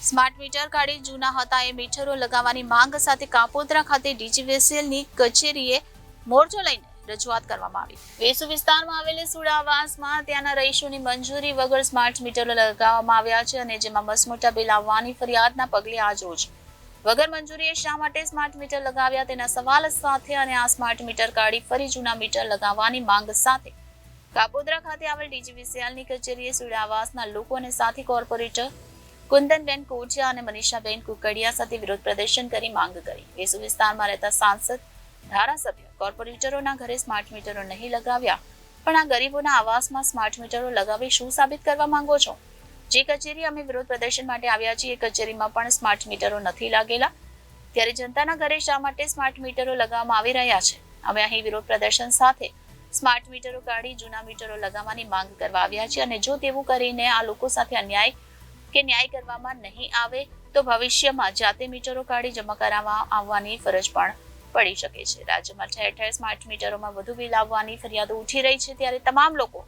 Smart meter કાઢી જૂના હતા એ મીટરો લગાવવાની માંગ સાથે કાપોદ્રા ખાતે ડીજીવીસીએલની કચેરીએ મોરચો લઈને રજૂઆત કરવામાં આવી। વેસુ વિસ્તારમાં આવેલી સુડા આવાસમાં ત્યાંના રહીશોની મંજૂરી વગર સ્માર્ટ મીટરો લગાવવામાં આવ્યા છે અને જેમાં મસમોટા બિલ આવવાની ફરિયાદના પગલે આજરોજ વગર મંજૂરીએ શા માટે સ્માર્ટ મીટર લગાવ્યા તેના સવાલ સાથે અને આ સ્માર્ટ મીટર કાઢી ફરી જૂના મીટર લગાવવાની માંગ સાથે કાપોદ્રા ખાતે આવેલ ડીજીવીસીએલની કચેરીએ સુડા આવાસના લોકો અને સાથી કોર્પોરેટર કુંદનબેન કોચિયા અને મનીષાબેન કુકડિયા સાથે વિરોધ પ્રદર્શન કરી માંગ કરી। વેસુ વિસ્તારમાં રહેતા સાંસદ ધારાસભ્ય કોર્પોરેટરોના ઘરે સ્માર્ટ મીટરો નહીં લગાવ્યા પણ આ ગરીબોના આવાસમાં સ્માર્ટ મીટરો લગાવી શું સાબિત કરવા માંગો છો? જે કચેરી અમે વિરોધ પ્રદર્શન માટે આવ્યા છીએ એ કચેરીમાં પણ સ્માર્ટ મીટરો નથી લાગેલા, ત્યારે જનતાના ઘરે શા માટે સ્માર્ટ મીટરો લગાવવામાં આવી રહ્યા છે? અમે અહીં વિરોધ પ્રદર્શન સાથે સ્માર્ટ મીટરો કાઢી જૂના મીટરો લગાવવાની માંગ કરવા આવ્યા છીએ અને જો તેવું કરીને આ લોકો સાથે અન્યાય કે ન્યાય કરવામાં નહીં આવે તો ભવિષ્યમાં જાતે મીટરો કાઢી જમા કરાવવા આવવાની ફરજ પણ પડી શકે છે। રાજ્યમાં ઠેર ઠેર સ્માર્ટ મીટરોમાં વધુ બિલ આવવાની ફરિયાદો ઉઠી રહી છે, ત્યારે તમામ લોકો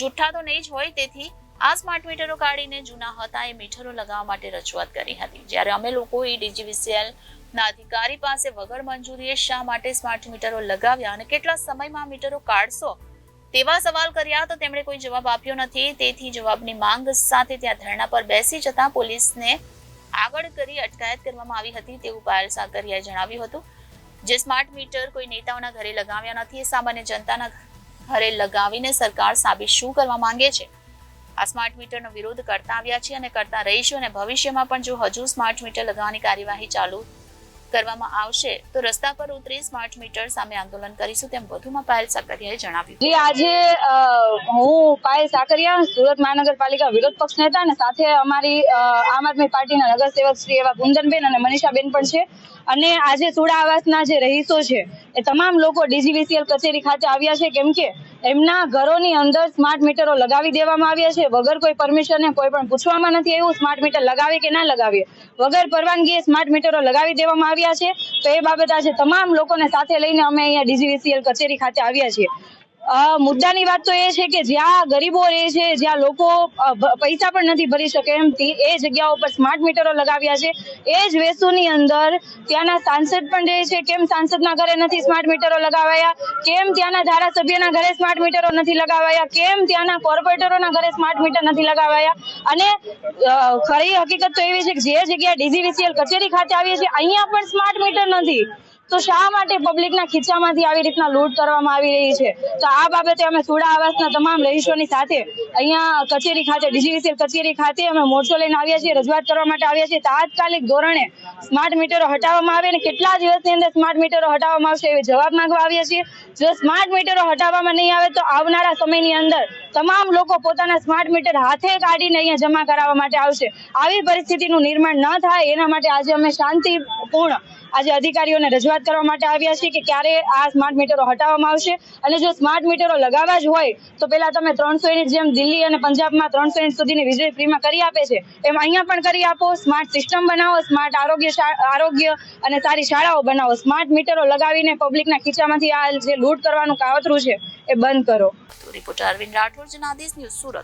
જૂઠા તો નહીં જ હોય, તેથી આ સ્માર્ટ મીટરો કાઢીને જૂના હતા એ મીટરો લગાવવા માટે રજૂઆત કરી હતી। જ્યારે અમે લોકોએ ડીજીવીસીએલ ના અધિકારી પાસે વગર મંજૂરીએ શા માટે સ્માર્ટ મીટરો લગાવ્યા અને કેટલા સમયમાં મીટરો કાઢશો તેવા સવાલ કર્યા તો તેમણે કોઈ જવાબ આપ્યો નથી। તેથી જવાબની માંગ સાથે ત્યાં ધરણા પર બેસી જતા પોલીસને આગળ કરી અટકાયત કરવામાં આવી હતી તેવું પાયલ સાકરિયાએ જણાવ્યું હતું। જે સ્માર્ટ મીટર કોઈ નેતાઓના ઘરે લગાવ્યા નથી, એ સામાન્ય જનતાના ઘરે લગાવીને સરકાર સાબિત શું કરવા માંગે છે? આ સ્માર્ટ મીટરનો વિરોધ કરતા આવ્યા છે અને કરતા રહીશું અને ભવિષ્યમાં પણ જો હજુ સ્માર્ટ મીટર લગાવવાની કાર્યવાહી ચાલુ કરવામાં આવશે તો રસ્તા પર ઉતરી સ્માર્ટ મીટર સામે આંદોલન કરીશું, તેમ વધુમાં પાયલ સાકરિયાએ જણાવ્યું। જી, આજે હું પાયલ સાકરિયા, સુરત મહાનગરપાલિકા વિરોધ પક્ષ નેતા અને સાથે અમારી આમ આદમી પાર્ટીના નગરસેવક શ્રી એવા કુંદનબેન અને મનીષાબેન પણ છે। અને આજે સુડા આવાસના જે રહીશો છે એ તમામ લોકો ડીજીવીસીએલ કચેરી ખાતે આવ્યા છે, કેમ કે એમના ઘરોની અંદર સ્માર્ટ મીટરો લગાવી દેવામાં આવ્યા છે વગર કોઈ પરમિશને, કોઈ પણ પૂછવામાં નથી આવ્યું સ્માર્ટ મીટર લગાવી કે ના લગાવીએ, વગર પરવાનગીએ સ્માર્ટ મીટરો લગાવી દેવામાં આવ્યા છે। તો એ બાબત આજે તમામ લોકોને સાથે લઈને અમે અહીંયા ડીજીવીસીએલ કચેરી ખાતે આવ્યા છીએ। મુદ્દાની વાત તો એ છે કે જ્યાં ગરીબો રહે છે, જ્યાં લોકો પૈસા પણ નથી ભરી શકે એમ એ જગ્યાઓ પર સ્માર્ટ મીટરો લગાવ્યા છે। એ જ વેસુની અંદર ત્યાંના સાંસદ પણ રહે છે, કેમ સાંસદના ઘરે નથી સ્માર્ટ મીટરો લગાવાયા? કેમ ત્યાંના ધારાસભ્યના ઘરે સ્માર્ટ મીટરો નથી લગાવાયા? કેમ ત્યાંના કોર્પોરેટરોના ઘરે સ્માર્ટ મીટર નથી લગાવાયા? અને ખરી હકીકત તો એવી છે કે જે જગ્યાએ ડીજીવીસીએલ કચેરી ખાતે આવીએ છીએ અહીંયા પણ સ્માર્ટ મીટર નથી, તો શા માટે પબ્લિકના ખીચામાંથી આવી રીતના લૂંટ કરવામાં આવી રહી છે? તો આ બાબતે અમે સુડા આવાસના તમામ રહીશોની સાથે અહીંયા કચેરી ખાતે ડીજીવીસીએલ કચેરી ખાતે અમે મોરચો લઈને આવ્યા છીએ, રજૂઆત કરવા માટે આવ્યા છીએ। તાત્કાલિક ધોરણે સ્માર્ટ મીટરો હટાવવામાં આવે અને કેટલા દિવસની અંદર સ્માર્ટ મીટરો હટાવવામાં આવશે એવી જવાબ માંગવા આવ્યા છીએ। જો સ્માર્ટ મીટરો હટાવવામાં નહીં આવે તો આવનારા સમયની અંદર તમામ લોકો પોતાના સ્માર્ટ મીટર હાથે કાઢીને અહીંયા જમા કરાવવા માટે આવશે। આવી પરિસ્થિતિનું નિર્માણ ન થાય એના માટે આજે અમે શાંતિપૂર્ણ આજે અધિકારીઓને રજૂઆત કરવા માટે આવ્યા છીએ કે ક્યારે આ સ્માર્ટ મીટરો હટાવવામાં આવશે। અને જો સ્માર્ટ મીટરો લગાવવા જ હોય તો પેલા તમે 300 યુનિટ જેમ દિલ્હી અને પંજાબમાં 300 યુનિટ સુધીની વીજળી ફ્રીમાં કરી આપે છે એમ અહીંયા પણ કરી આપો। સ્માર્ટ સિસ્ટમ બનાવો, સ્માર્ટ આરોગ્ય અને સારી શાળાઓ બનાવો। સ્માર્ટ મીટરો લગાવીને પબ્લિકના ખીચામાંથી આ જે લૂંટ કરવાનું કાવતરું છે એ બંધ કરો। Reporter Arvind Rathod, Janadesh news, Surat.